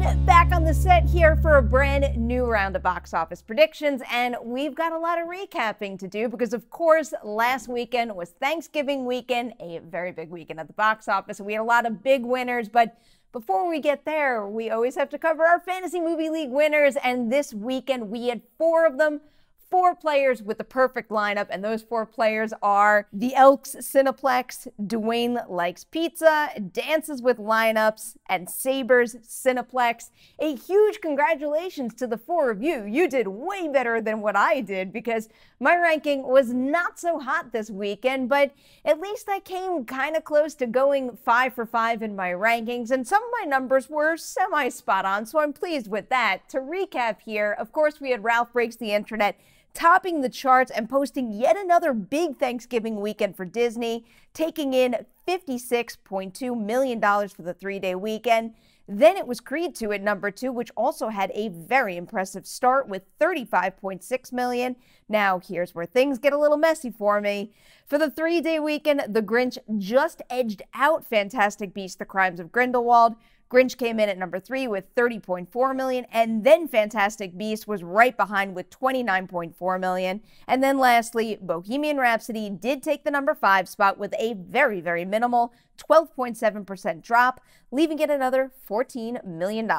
everyone, back on the set here for a brand new round of box office predictions, and we've got a lot of recapping to do because, of course, last weekend was Thanksgiving weekend, a very big weekend at the box office, and we had a lot of big winners, but before we get there, we always have to cover our Fantasy Movie League winners, and this weekend we had 4 of them. 4 players with the perfect lineup, and those 4 players are the Elks Cineplex, Dwayne Likes Pizza, Dances with Lineups, and Sabres Cineplex. A huge congratulations to the 4 of you. You did way better than what I did because my ranking was not so hot this weekend, but at least I came kind of close to going 5 for 5 in my rankings, and some of my numbers were semi-spot on, so I'm pleased with that. To recap here, of course, we had Ralph Breaks the Internet topping the charts and posting yet another big Thanksgiving weekend for Disney, taking in $56.2 million for the 3-day weekend. Then it was Creed 2 at number 2, which also had a very impressive start with $35.6 million. Now, here's where things get a little messy for me. For the 3-day weekend, The Grinch just edged out Fantastic Beasts: The Crimes of Grindelwald. Grinch came in at number 3 with $30.4 million, and then Fantastic Beasts was right behind with $29.4 million. And then lastly, Bohemian Rhapsody did take the number 5 spot with a very, very minimal 12.7% drop, leaving it another $14 million.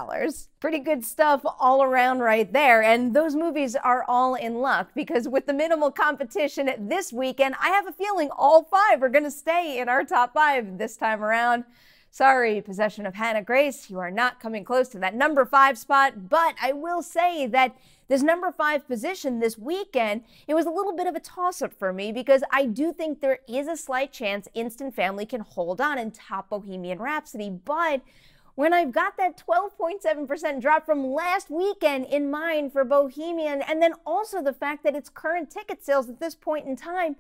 Pretty good stuff all around right there, and those movies are all in luck because with the minimal competition this weekend, I have a feeling all 5 are going to stay in our top 5 this time around. Sorry, Possession of Hannah Grace, you are not coming close to that number 5 spot, but I will say that this number 5 position this weekend, it was a little bit of a toss-up for me because I do think there is a slight chance Instant Family can hold on and top Bohemian Rhapsody, but when I've got that 12.7% drop from last weekend in mind for Bohemian, and then also the fact that its current ticket sales at this point in time,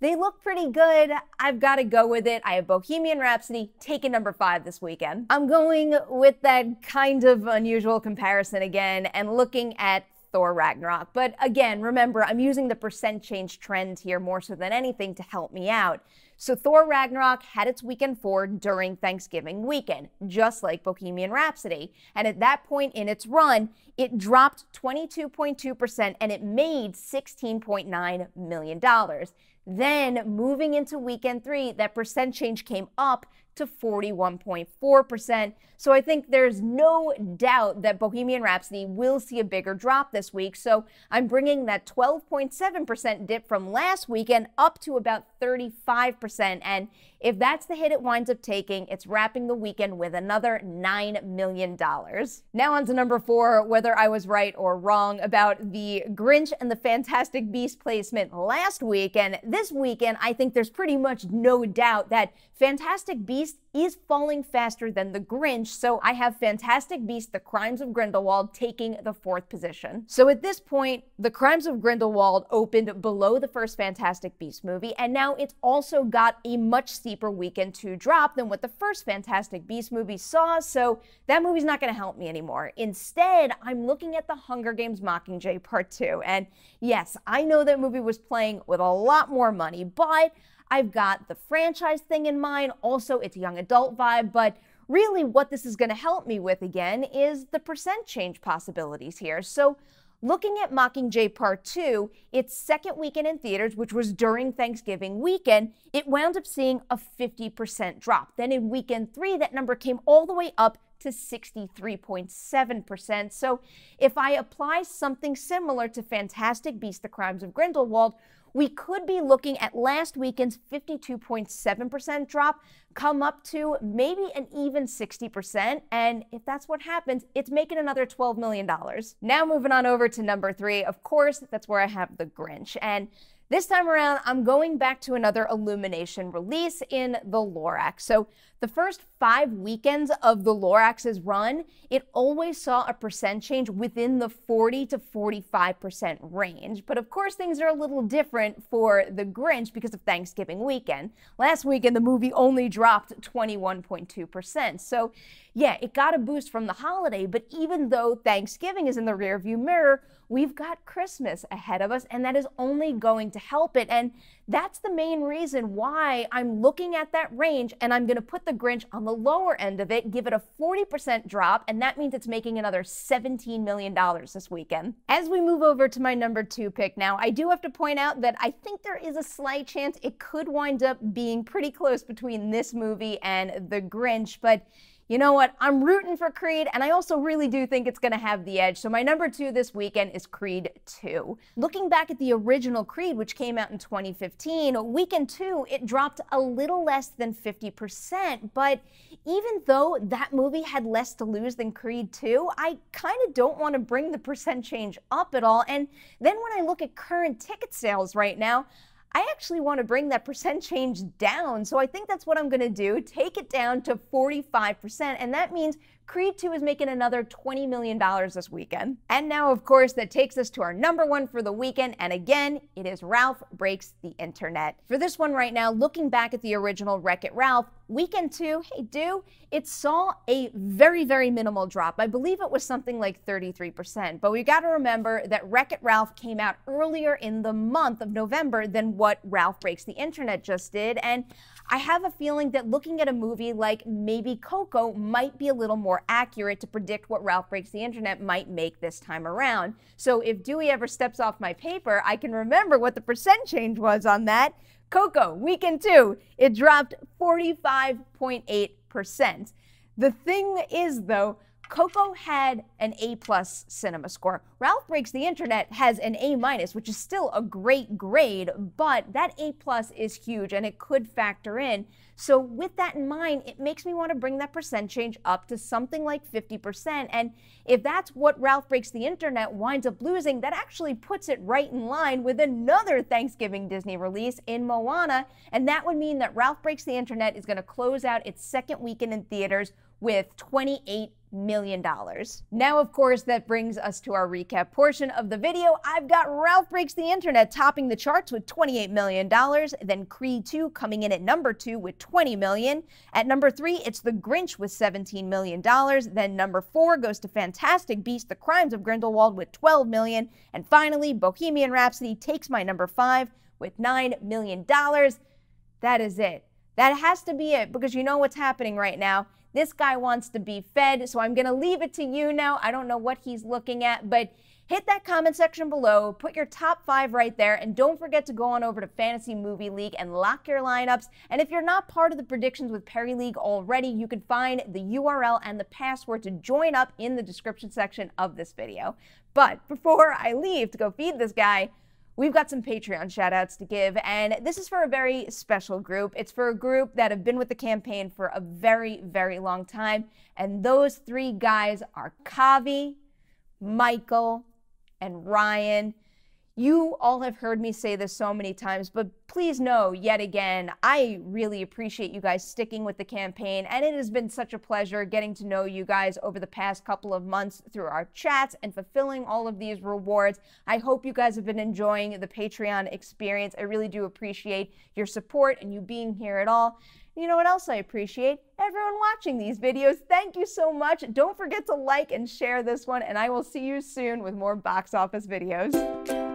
they look pretty good. I've got to go with it. I have Bohemian Rhapsody taking number 5 this weekend. I'm going with that kind of unusual comparison again and looking at Thor Ragnarok. But again, remember, I'm using the percent change trend here more so than anything to help me out. So Thor Ragnarok had its weekend 4 during Thanksgiving weekend, just like Bohemian Rhapsody. And at that point in its run, it dropped 22.2% and it made $16.9 million. Then, moving into weekend 3, that percent change came up to 41.4%. So I think there's no doubt that Bohemian Rhapsody will see a bigger drop this week. So I'm bringing that 12.7% dip from last weekend up to about 35%. And if that's the hit it winds up taking, it's wrapping the weekend with another $9 million. Now on to number 4, whether I was right or wrong about the Grinch and the Fantastic Beasts placement last weekend. This weekend, I think there's pretty much no doubt that Fantastic Beasts is falling faster than the Grinch, so I have Fantastic Beasts: The Crimes of Grindelwald taking the 4th position. So at this point, The Crimes of Grindelwald opened below the first Fantastic Beasts movie, and now it's also got a much steeper weekend 2 drop than what the first Fantastic Beasts movie saw, so that movie's not going to help me anymore. Instead, I'm looking at The Hunger Games: Mockingjay Part 2, and yes, I know that movie was playing with a lot more money, but I've got the franchise thing in mind, also its young adult vibe, but really what this is going to help me with again is the percent change possibilities here. So looking at Mockingjay Part 2, its second weekend in theaters, which was during Thanksgiving weekend, it wound up seeing a 50% drop. Then in weekend 3, that number came all the way up to 63.7%. So if I apply something similar to Fantastic Beasts: The Crimes of Grindelwald, we could be looking at last weekend's 52.7% drop come up to maybe an even 60%, and if that's what happens, it's making another $12 million. Now moving on over to number 3, of course, that's where I have The Grinch, and this time around, I'm going back to another Illumination release in the Lorax. So the first 5 weekends of the Lorax's run, it always saw a percent change within the 40 to 45% range. But of course, things are a little different for The Grinch because of Thanksgiving weekend. Last weekend, the movie only dropped 21.2%. So yeah, it got a boost from the holiday, but even though Thanksgiving is in the rearview mirror, we've got Christmas ahead of us, and that is only going to help it. And that's the main reason why I'm looking at that range, and I'm going to put the Grinch on the lower end of it, give it a 40% drop, and that means it's making another $17 million this weekend. As we move over to my number 2 pick now, I do have to point out that I think there is a slight chance it could wind up being pretty close between this movie and the Grinch, but you know what? I'm rooting for Creed, and I also really do think it's going to have the edge. So my number 2 this weekend is Creed 2. Looking back at the original Creed, which came out in 2015, weekend 2, it dropped a little less than 50%. But even though that movie had less to lose than Creed 2, I kind of don't want to bring the percent change up at all. And then when I look at current ticket sales right now, I actually want to bring that percent change down. So I think that's what I'm going to do, take it down to 45%. And that means Creed 2 is making another $20 million this weekend. And now, of course, that takes us to our number 1 for the weekend. And again, it is Ralph Breaks the Internet. For this one right now, looking back at the original Wreck-It Ralph, weekend 2, it saw a very, very minimal drop. I believe it was something like 33%. But we got to remember that Wreck-It Ralph came out earlier in the month of November than what Ralph Breaks the Internet just did. And I have a feeling that looking at a movie like maybe Coco might be a little more accurate to predict what Ralph Breaks the Internet might make this time around. So if Dewey ever steps off my paper, I can remember what the percent change was on that. Coco, weekend 2, it dropped 45.8%. The thing is, though, Coco had an A+ cinema score. Ralph Breaks the Internet has an A-, which is still a great grade, but that A+ is huge and it could factor in. So with that in mind, it makes me want to bring that percent change up to something like 50%. And if that's what Ralph Breaks the Internet winds up losing, that actually puts it right in line with another Thanksgiving Disney release in Moana. And that would mean that Ralph Breaks the Internet is going to close out its second weekend in theaters with $28 million. Now, of course, that brings us to our recap portion of the video. I've got Ralph Breaks the Internet topping the charts with $28 million, then Creed 2 coming in at number 2 with $20 million. At number 3, it's The Grinch with $17 million. Then number 4 goes to Fantastic Beasts: The Crimes of Grindelwald with $12 million. And finally, Bohemian Rhapsody takes my number 5 with $9 million. That is it. That has to be it, because you know what's happening right now. This guy wants to be fed, so I'm going to leave it to you now. I don't know what he's looking at, but hit that comment section below, put your top 5 right there, and don't forget to go on over to Fantasy Movie League and lock your lineups. And if you're not part of the Predictions with Perri League already, you can find the URL and the password to join up in the description section of this video. But before I leave to go feed this guy, we've got some Patreon shoutouts to give, and this is for a very special group. It's for a group that have been with the campaign for a very, very long time, and those 3 guys are Kavi, Michael, and Ryan. You all have heard me say this so many times, but please know yet again, I really appreciate you guys sticking with the campaign, and it has been such a pleasure getting to know you guys over the past couple of months through our chats and fulfilling all of these rewards. I hope you guys have been enjoying the Patreon experience. I really do appreciate your support and you being here at all. You know what else I appreciate? Everyone watching these videos. Thank you so much. Don't forget to like and share this one, and I will see you soon with more box office videos.